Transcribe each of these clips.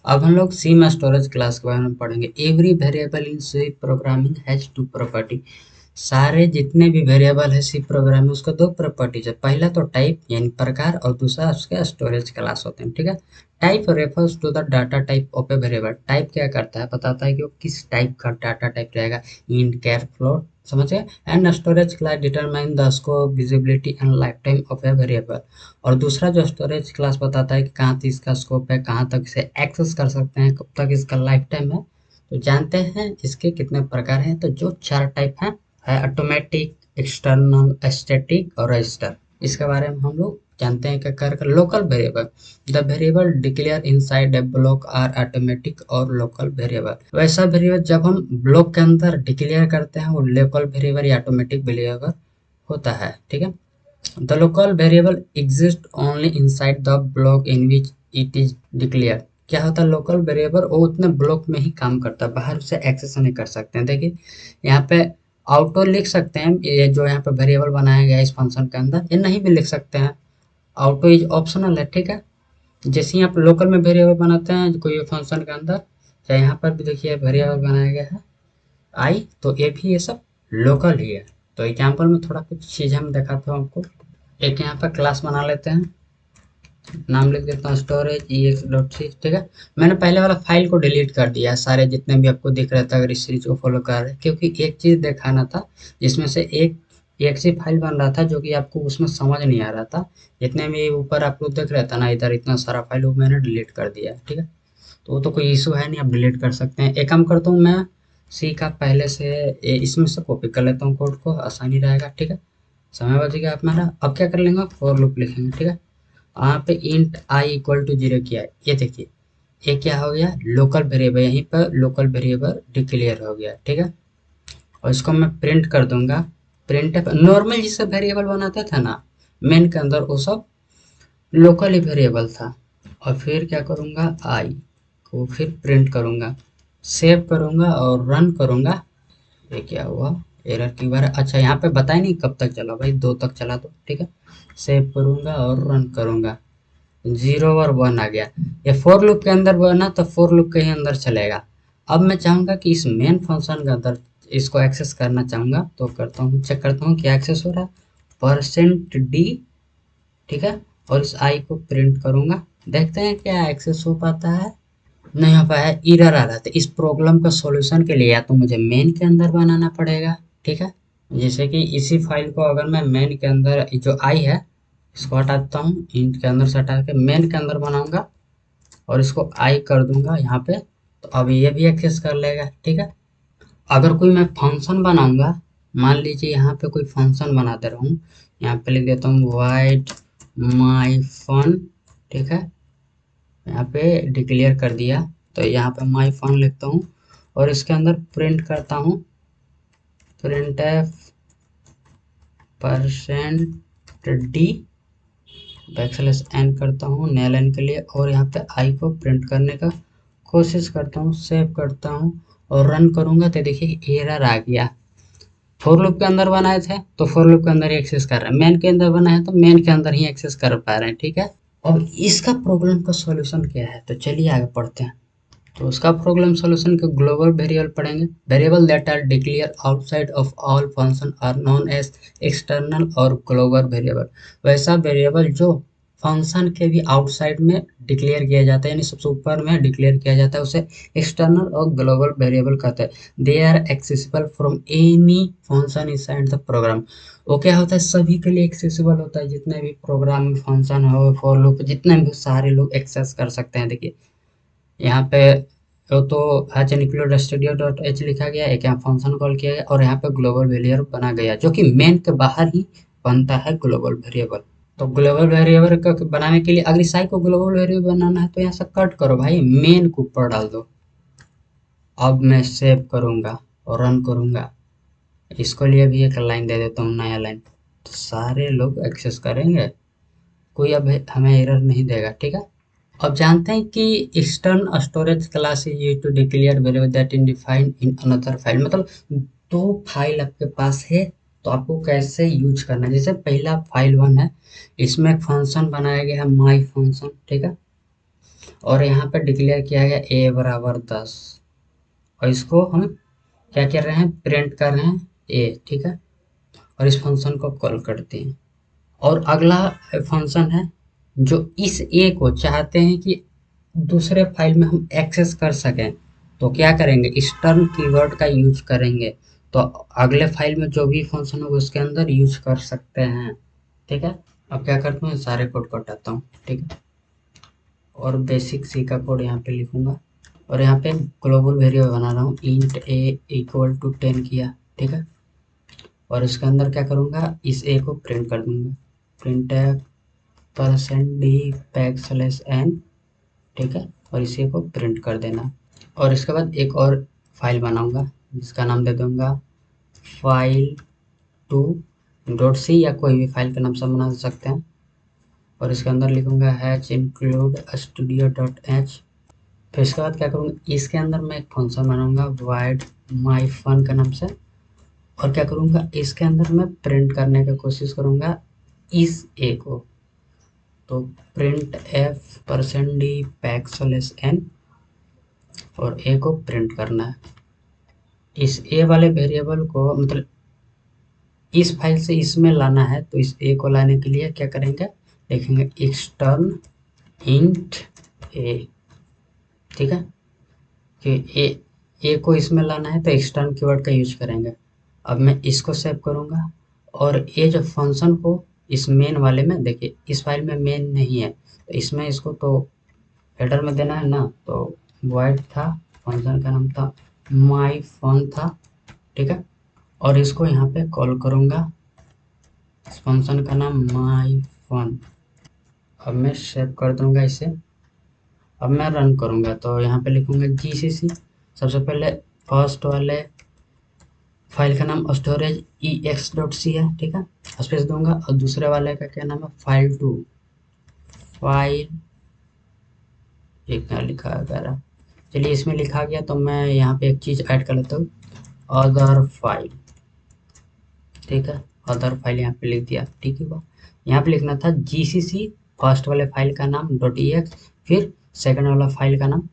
अब हम लोग सी में स्टोरेज क्लास के बारे में पढ़ेंगे। Every variable in C programming has two property. सारे जितने भी वेरिएबल है सी प्रोग्राम में उसका दो प्रॉपर्टीज है। पहला तो टाइप यानी प्रकार और दूसरा उसके स्टोरेज क्लास होते हैं। ठीक है। Type refers to the data type of a variable. Type क्या करता है, बताता है कि वो किस टाइप का डाटा टाइप रहेगा। इंट, कैर, फ्लोट, समझ गए। And storage class determine the scope, visibility and life time of a variable. और दूसरा जो स्टोरेज क्लास बताता है कि कहाँ तक इसका स्कोप है, कहाँ तक इसे एक्सेस कर सकते हैं, कब तक इसका लाइफ टाइम है। तो जानते हैं इसके कितने प्रकार हैं। तो जो चार टाइप हैं है ऑटोमेटिक, एक्सटर्नल, स्टैटिक और रजिस्टर। इसके बारे में हम लोग जानते हैं कि कर local variable. The variable declare inside a block are automatic और लोकल वेरिएबल। वैसा वेरिएबल जब हम ब्लॉक के अंदर डिक्लेयर करते हैं वो लोकल वेरिएबल या ऑटोमेटिक वेरिएबल होता है। ठीक है। The local variable exist only inside the block in which it is declare. क्या होता है लोकल वेरिएबल, वो उतने ब्लॉक में ही काम करता है, बाहर उसे एक्सेस नहीं कर सकते हैं। देखिए यहाँ पे ऑटो लिख सकते हैं, ये जो यहाँ पे वेरिएबल बनाया गया है इस फंक्शन के अंदर, ये नहीं भी लिख सकते हैं। ऑटो इज ऑप्शनल है। ठीक है। जैसे ही आप लोकल में वेरिएबल बनाते हैं कोई फंक्शन के अंदर, चाहे यहाँ पर भी देखिए वेरिएबल बनाया गया है आई, तो ये भी ये सब लोकल ही है। तो एग्जाम्पल में थोड़ा कुछ चीज़ हम दिखाता हूँ आपको। एक यहाँ पर क्लास बना लेते हैं, नाम लिख देता हूँ स्टोरेज ex.c। ठीक है। मैंने पहले वाला फाइल को डिलीट कर दिया है, सारे जितने भी आपको दिख रहा था अगर इस सीरीज को फॉलो कर रहे हैं, क्योंकि एक चीज़ दिखाना था जिसमें से एक सी फाइल बन रहा था जो कि आपको उसमें समझ नहीं आ रहा था। जितने भी ऊपर आप लोग देख रहे थे ना इधर इतना सारा फाइल, वो मैंने डिलीट कर दिया है। ठीक है। तो वो तो कोई इशू है नहीं, आप डिलीट कर सकते हैं। एक काम करता हूँ मैं, सी का पहले से इसमें से कॉपी कर लेता हूँ कोड को, आसानी रहेगा। ठीक है। समय बचेगा आप मेरा। अब क्या कर लेंगे, फॉर लूप लिखेंगे। ठीक है। यहाँ पे इंट आई इक्वल टू 0 किया है, ये देखिए ये क्या हो गया, लोकल वेरिएबल। यहीं पर लोकल वेरिएबल डिक्लेयर हो गया। ठीक है। और इसको मैं प्रिंट कर दूंगा। प्रिंट नॉर्मल जिससे वेरिएबल बनाते थे ना मेन के अंदर, वो सब लोकल ही वेरिएबल था। और फिर क्या करूंगा, आई को फिर प्रिंट करूंगा, सेव करूंगा और रन करूंगा। ये क्या हुआ, एरर की बार। अच्छा यहाँ पे बताया नहीं कब तक चला भाई, 2 तक चला। तो ठीक है। सेव करूंगा और रन करूंगा, 0 और 1 आ गया। ये फोर लूप के अंदर बना तो फोर लूप के ही अंदर चलेगा। अब मैं चाहूंगा कि इस मेन फंक्शन के अंदर इसको एक्सेस करना चाहूंगा, तो करता हूँ, चेक करता हूँ क्या एक्सेस हो रहा है। Percent D. ठीक है। और इस आई को प्रिंट करूंगा, देखते हैं क्या एक्सेस हो पाता है। नहीं हो पाया, एरर आ रहा था। इस प्रॉब्लम का सॉल्यूशन के लिए या तो मुझे मेन के अंदर बनाना पड़ेगा। ठीक है। जैसे कि इसी फाइल को अगर मैं मेन के अंदर जो आई है इसको हटा देता हूँ, इंट के अंदर से हटा के मेन के अंदर बनाऊंगा और इसको आई कर दूंगा यहाँ पे, तो अब ये भी एक्सेस कर लेगा। ठीक है। अगर कोई मैं फंक्शन बनाऊंगा, मान लीजिए यहाँ पे कोई फंक्शन बना दे रहा हूँ, यहाँ पे लिख देता हूँ वाइड माई फन। ठीक है। यहाँ पे डिक्लेयर कर दिया, तो यहाँ पे माई फन लिखता हूँ और इसके अंदर प्रिंट करता हूँ, print f percent d backslash n करता हूँ नया लाइन के लिए, और यहाँ पे आई को प्रिंट करने का कोशिश करता हूँ, सेव करता हूँ और रन करूंगा तो देखिए एरर आ गया। फोर लूप के अंदर बनाए थे तो फोर लूप के अंदर ही एक्सेस कर रहे हैं, मेन के अंदर बनाए तो मेन के अंदर ही एक्सेस कर पा रहे हैं। ठीक है। अब इसका प्रॉब्लम का सॉल्यूशन क्या है, तो चलिए आगे पढ़ते हैं। तो उसका प्रॉब्लम सॉल्यूशन के ग्लोबल वेरिएबल पढ़ेंगे। Variable that are declare outside of all function are known as external और ग्लोबल वेरिएबल। वैसा वेरिएबल जो फंक्शन के भी आउटसाइड में डिक्लेयर किया जाता है, यानी सबसे ऊपर में डिक्लेयर किया जाता है, उसे एक्सटर्नल और ग्लोबल वेरिएबल कहते हैं। They are accessible from any function inside the program. वो क्या होता है, सभी के लिए एक्सेसिबल होता है, जितने भी प्रोग्राम फंक्शन हो, फॉर लूप, जितने भी सारे लोग एक्सेस कर सकते हैं। देखिए यहाँ पे तो hatch include studio dot H लिखा गया, एक यहाँ फंक्शन कॉल किया गया और यहाँ पे ग्लोबल वेरिएबल बना गया जो कि मेन के बाहर ही बनता है ग्लोबल वेरिएबल। तो ग्लोबल वेरिएबल का बनाने के लिए अगर इस आई को ग्लोबल वेरिएबल बनाना है तो यहाँ से कट करो भाई, मेन के ऊपर डाल दो। अब मैं सेव करूंगा और रन करूंगा, इसको लिए भी एक लाइन दे देता हूँ, नया लाइन, तो सारे लोग एक्सेस करेंगे, कोई अब हमें एरर नहीं देगा। ठीक है। अब जानते हैं कि external storage class is used to declare variable that in defined in another file. मतलब दो फाइल आपके पास है तो आपको कैसे यूज करना है। जैसे पहला फाइल 1 है, इसमें एक फंक्शन बनाया गया है माई फंक्शन। ठीक है। और यहाँ पे डिक्लेयर किया गया a बराबर 10, और इसको हम क्या कर रहे हैं, प्रिंट कर रहे हैं a, ठीक है। और इस फंक्शन को कॉल करते हैं। और अगला फंक्शन है जो इस ए को चाहते हैं कि दूसरे फाइल में हम एक्सेस कर सकें, तो क्या करेंगे, स्टर्न कीवर्ड का यूज करेंगे। तो अगले फाइल में जो भी फंक्शन होगा उसके अंदर यूज कर सकते हैं, ठीक है। अब क्या करता हूँ, सारे कोड को हटाता हूँ, ठीक है। और बेसिक सी का कोड यहाँ पे लिखूंगा, और यहाँ पे ग्लोबल वेरिएबल बना रहा हूँ, इंट ए इक्वल टू 10 किया, ठीक है। और इसके अंदर क्या करूँगा, इस ए को प्रिंट कर दूंगा, प्रिंट %d बैकस्लैश n, ठीक है। और इसी को प्रिंट कर देना। और इसके बाद एक और फाइल बनाऊंगा जिसका नाम दे दूंगा file2.c, या कोई भी फाइल का नाम सब बना सकते हैं। और इसके अंदर लिखूंगा हैच इंक्लूड studio.h। फिर इसके बाद क्या करूँगा, इसके अंदर मैं एक फंक्शन बनाऊंगा void myFun के नाम से। और क्या करूँगा, इसके अंदर मैं प्रिंट करने की कोशिश करूँगा इस ए को, तो प्रिंट f%d बैकस्लैश n, और ए को प्रिंट करना है। इस ए वाले वेरिएबल को मतलब इस फाइल से इसमें लाना है, तो इस ए को लाने के लिए क्या करेंगे, लिखेंगे एक्सटर्न इंट ए, ठीक है। कि ए को इसमें लाना है तो एक्सटर्न कीवर्ड का यूज करेंगे। अब मैं इसको सेव करूंगा, और ये जो फंक्शन को इस मेन वाले में, देखिए इस फाइल में मेन नहीं है, तो इसमें इसको तो हेडर में देना है ना, तो void था, फंक्शन का नाम था माई फन था, ठीक है। और इसको यहाँ पे कॉल करूँगा, इस फंक्शन का नाम माई फन। अब मैं सेव कर दूंगा इसे। अब मैं रन करूँगा, तो यहाँ पे लिखूँगा जीसीसी, सबसे पहले फर्स्ट वाले फाइल का नाम स्टोरेज ex.c है, ठीक है, स्पेस दूंगा। और दूसरे वाले का क्या नाम है, file2, फाइल एक लिखा है, चलिए इसमें लिखा गया, तो मैं यहाँ पे एक चीज़ ऐड कर लेता हूँ, अदर फाइल, ठीक है। अदर फाइल यहाँ पे लिख दिया, ठीक है। यहाँ पे लिखना था जीसीसी, फर्स्ट वाले फाइल का नाम .ex, फिर सेकंड वाला फाइल का नाम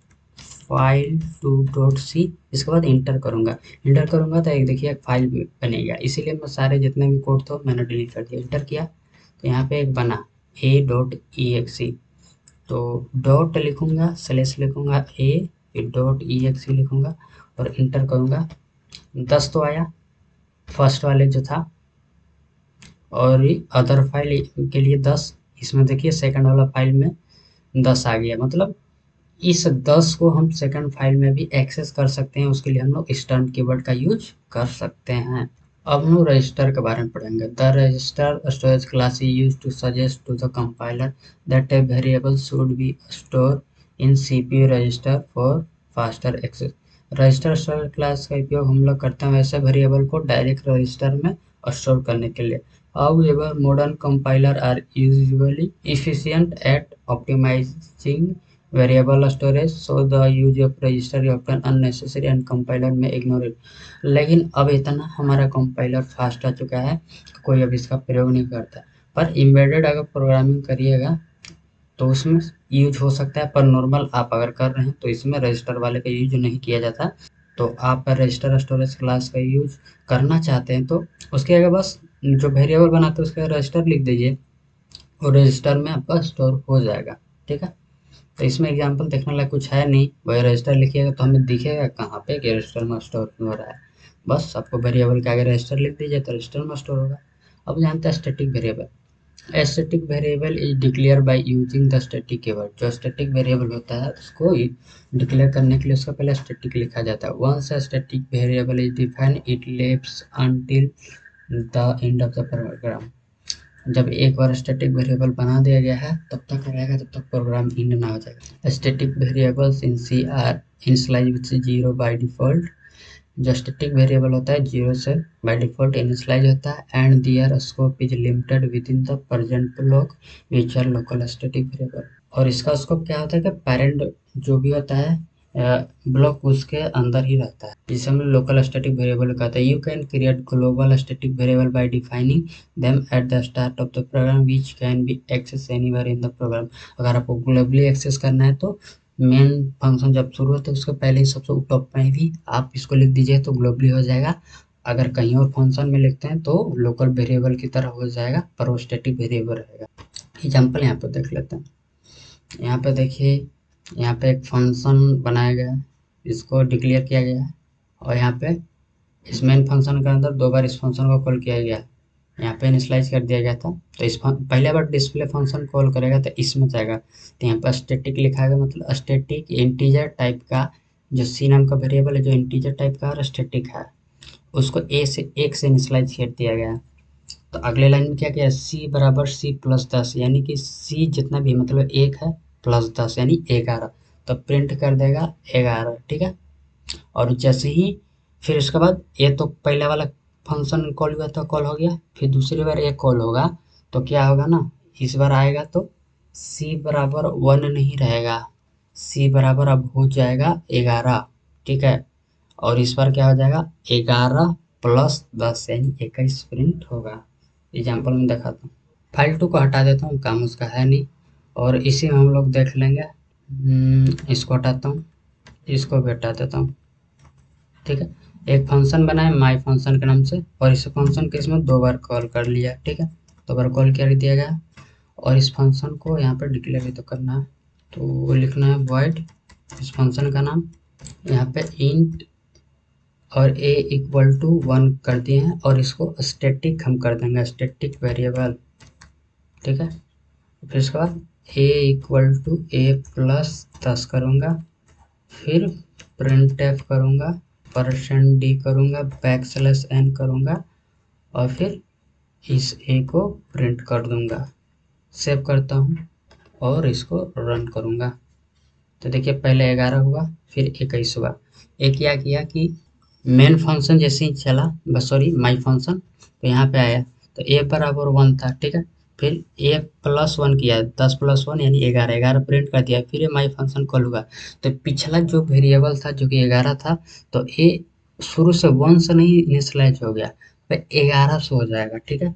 file2.c। इसके बाद इंटर करूँगा, इंटर करूँगा तो एक देखिए एक फाइल बनेगा, इसीलिए मैं सारे जितने भी कोड थे मैंने डिलीट कर दिया। इंटर किया तो यहाँ पे एक बना a.exe, तो डॉट लिखूँगा, स्लैश लिखूँगा a, फिर .exe लिखूँगा, और इंटर करूँगा। 10 तो आया फर्स्ट वाले जो था, और अदर फाइल के लिए 10, इसमें देखिए सेकंड वाला फाइल में 10 आ गया। मतलब इस 10 को हम सेकंड फाइल में भी एक्सेस कर सकते हैं, उसके लिए हम लोग स्टर्न कीवर्ड का यूज कर सकते हैं। अब हम लोग रजिस्टर के बारे में पढ़ेंगे। The register storage class is used to suggest to the compiler that a variable should be store in CPU register for faster access. Register storage class का उपयोग हम लोग करते हैं वैसे वेरिएबल को डायरेक्ट रजिस्टर में स्टोर करने के लिए। However, modern compilers are usually efficient at optimizing variable storage, so the use of register is often unnecessary and compiler may ignore it। लेकिन अब इतना हमारा कंपाइलर फास्ट आ चुका है, कोई अब इसका प्रयोग नहीं करता। पर एम्बेडेड अगर प्रोग्रामिंग करिएगा तो उसमें यूज हो सकता है, पर नॉर्मल आप अगर कर रहे हैं तो इसमें रजिस्टर वाले का यूज नहीं किया जाता। तो आप रजिस्टर स्टोरेज क्लास का यूज करना चाहते हैं तो उसके आगे बस जो वेरिएबल बनाते हैं उसका रजिस्टर लिख दीजिए, और रजिस्टर में आपका स्टोर हो जाएगा, ठीक है। तो इसमें एग्जांपल देखने लायक कुछ है नहीं, वही रजिस्टर लिखिएगा तो हमें दिखेगा कहाँ पे कि रजिस्टर में स्टोर हो रहा है। बस आपको वेरिएबल के आगे रजिस्टर लिख दीजिए तो रजिस्टर में स्टोर होगा। अब जानते हैं static variable. Static variable is declare by using the static keyword. जो स्टैटिक वेरिएबल होता है उसको डिक्लेयर करने के लिए उसका पहले स्टैटिक लिखा जाता है। Once a static variable is defined it lives until the end of the program. जब एक बार स्टैटिक वेरिएबल बना दिया गया है तब तक रहेगा जब तक प्रोग्राम इंड ना हो जाएगा। Static variables in C are initialized with 0 by default. जो स्टैटिक वेरिएबल होता है 0 से बाय डिफॉल्ट इनिशियलाइज होता है, and their scope is limited within the present block which are local static variable. और इसका स्कोप क्या होता है कि पेरेंट जो भी होता है ब्लॉक उसके अंदर ही रहता है, जिसे हम लोकल स्टैटिक वेरिएबल कहते हैं। You can create global static variable by defining them at the start of the program which can be access anywhere in the program. अगर आपको ग्लोबली एक्सेस करना है तो मेन फंक्शन जब शुरू होता है उसके पहले ही सबसे टॉप में भी आप इसको लिख दीजिए तो ग्लोबली हो जाएगा। अगर कहीं और फंक्शन में लिखते हैं तो लोकल वेरिएबल की तरह हो जाएगा, पर वो स्टैटिक वेरिएबल रहेगा। एग्जाम्पल यहाँ पे देख लेते हैं। यहाँ पे देखिए, यहाँ पे एक फंक्शन बनाया गया है, इसको डिक्लेयर किया गया है, और यहाँ पे इस मेन फंक्शन के अंदर 2 बार इस फंक्शन को कॉल किया गया है। यहाँ पे इनिशियलाइज कर दिया गया था, तो इस पहले बार डिस्प्ले फंक्शन कॉल करेगा तो इसमें जाएगा, तो यहाँ पर स्टैटिक लिखा गया, मतलब स्टैटिक इंटीजर टाइप का जो सी नाम का वेरिएबल है जो इंटीजर टाइप का और स्टैटिक है, उसको ए से 1 से इनिशियलाइज कर दिया गया है। तो अगले लाइन में क्या किया, सी बराबर सी प्लस 10, यानी कि सी जितना भी मतलब 1 है प्लस 10 यानी 11, तो प्रिंट कर देगा 11, ठीक है। और जैसे ही फिर उसके बाद ये तो पहला वाला फंक्शन कॉल हुआ था, कॉल हो गया, फिर दूसरी बार एक कॉल होगा तो क्या होगा ना, इस बार आएगा तो सी बराबर 1 नहीं रहेगा, सी बराबर अब हो जाएगा 11, ठीक है। और इस बार क्या हो जाएगा 11 प्लस 10 यानी 21 प्रिंट होगा। एग्जाम्पल में दिखाता हूँ। फाइल 2 को हटा देता हूँ, काम उसका है नहीं, और इसी में हम लोग देख लेंगे। इसको हटाता हूँ, इसको भी हटा देता हूँ, ठीक है। एक फंक्शन बनाए माई फंक्शन के नाम से, और इस फंक्शन के इसमें 2 बार कॉल कर लिया, ठीक है, 2 बार कॉल कर दिया गया। और इस फंक्शन को यहाँ पर डिक्लेयर भी तो करना है, तो लिखना है वॉइड इस फंक्शन का नाम, यहाँ पे इंट और a इक्वल टू 1 कर दिए हैं, और इसको स्टैटिक हम कर देंगे, स्टैटिक वेरिएबल, ठीक है। फिर इसके बाद a equal to a plus 10 करूँगा, फिर प्रिंट एफ करूँगा, %d करूँगा, \n करूँगा, और फिर इस a को प्रिंट कर दूँगा। सेव करता हूँ और इसको रन करूँगा, तो देखिए पहले 11 हुआ फिर 21 हुआ। एक क्या किया कि मेन फंक्शन जैसे ही चला, बस सॉरी माई फंक्शन, तो यहाँ पे आया तो a बराबर 1 था, ठीक है। फिर a प्लस 1 किया, 10 प्लस 1 यानी 11, 11 प्रिंट कर दिया, फिर माई फंक्शन कॉल हुआ, तो पिछला जो वेरिएबल था जो कि 11 था, तो a शुरू से 1 से नहीं इनिशियलाइज हो गया, तो 11 से हो जाएगा, ठीक है।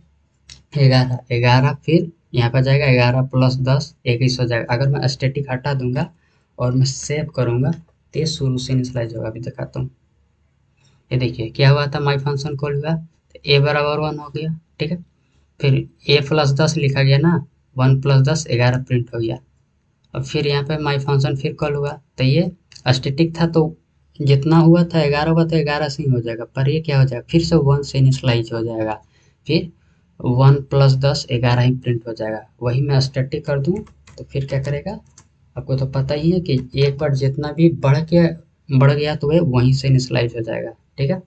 11 11 फिर यहाँ पर जाएगा 11 प्लस 10 21 हो जाएगा। अगर मैं स्टैटिक हटा दूंगा और मैं सेव करूंगा तो ये शुरू से इनिशियलाइज होगा। अभी दिखाता हूँ, ये देखिए क्या हुआ था, माई फंक्शन कॉल हुआ तो a बराबर 1 हो गया, ठीक है। फिर a प्लस 10 लिखा गया ना, 1 प्लस 10 11 प्रिंट हो गया। और फिर यहाँ पे माई फंक्शन फिर कॉल हुआ, तो ये स्टैटिक था तो जितना हुआ था 11 हुआ तो 11 से ही हो जाएगा, पर ये क्या हो जाएगा फिर से 1 से इनिशियलाइज हो जाएगा, फिर 1 प्लस 10 11 ही प्रिंट हो जाएगा। वही मैं स्टैटिक कर दूँ तो फिर क्या करेगा, आपको तो पता ही है कि एक बार जितना भी बढ़ गया तो वह वहीं से इनिशियलाइज हो जाएगा, ठीक है।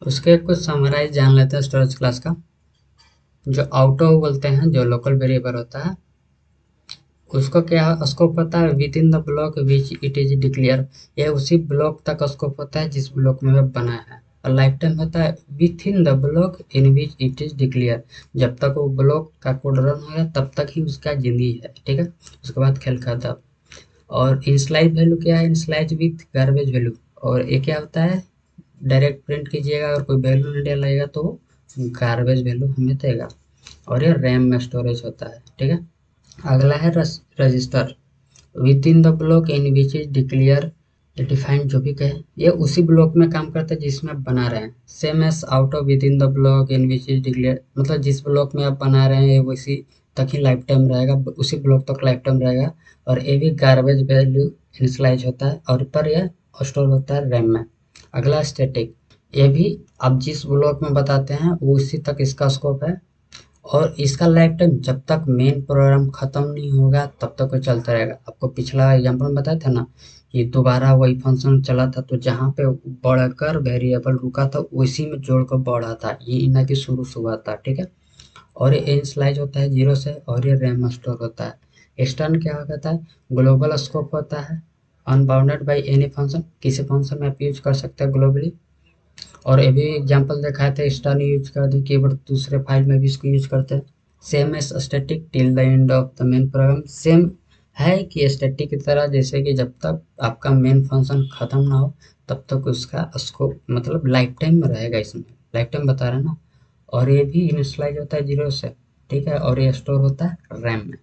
उसके कुछ समराइज जान लेते हैं स्टोरेज क्लास का। जो आउटो बोलते हैं, जो लोकल वेरिएबल होता है, उसको क्या स्कोप होता है, with in the block which it is declare, ये उसी ब्लॉक तक स्कोप होता है जिस ब्लॉक में वह बना है। और लाइफ टाइम होता है with in the block in which it is declare, जब तक वो ब्लॉक का कोड रन होगा तब तक ही उसका जिंदगी है, ठीक है। उसके बाद खेल खत्म। और इनिशियलाइज वैल्यू क्या है, इनिशियलाइज विथ गार्बेज वैल्यू, और ये क्या होता है, डायरेक्ट प्रिंट कीजिएगा अगर कोई वैल्यू नहीं डालेगा तो गार्बेज वैल्यू हमें देगा। और ये रैम में स्टोरेज होता है, ठीक है। अगला है register, with in the block in which is declare defined, जो भी कहे ये उसी ब्लॉक में काम करता है जिसमें आप बना रहे हैं। Same S out of with in the block in which is declare, मतलब जिस ब्लॉक में आप बना रहे हैं वैसी तक ही लाइफ टाइम रहेगा, उसी ब्लॉक तक लाइफ टाइम रहेगा। और ये भी गार्बेज वैल्यू इनिशियलाइज होता है, और पर यह स्टोर होता है रैम में। अगला स्टैटिक, ये भी आप जिस ब्लॉक में बताते हैं वो उसी तक इसका स्कोप है, और इसका लाइफ टाइम जब तक मेन प्रोग्राम खत्म नहीं होगा तब तक वो चलता रहेगा। आपको पिछला एग्जांपल में बताया था ना, ये दोबारा वही फंक्शन चला था, तो जहाँ पे बढ़कर वेरिएबल रुका था उसी में जोड़कर बढ़ा था, ये ना कि शुरू से हुआ था, ठीक है। और ये इनिशियलाइज होता है 0 से, और ये रैम स्टोर होता है। एक्सटर्न क्या होता है, ग्लोबल स्कोप होता है, अनबाउंडेड बाई एनी फंक्शन, किसी फंक्शन में आप यूज कर सकते हैं ग्लोबली। और ये भी एग्जांपल दिखाए थे, स्टर्न यूज कर दें कीवर्ड, दूसरे फाइल में भी इसको यूज करते हैं। Same as static till the end of the main program, same है कि स्टैटिक की तरह, जैसे कि जब तक आपका मेन फंक्शन खत्म ना हो तब तक उसका स्कोप मतलब लाइफ टाइम में रहेगा, इसमें लाइफ टाइम बता रहे हैं ना। और ये भी इनिशियलाइज होता है जीरो से, ठीक है, और ये स्टोर होता है रैम में।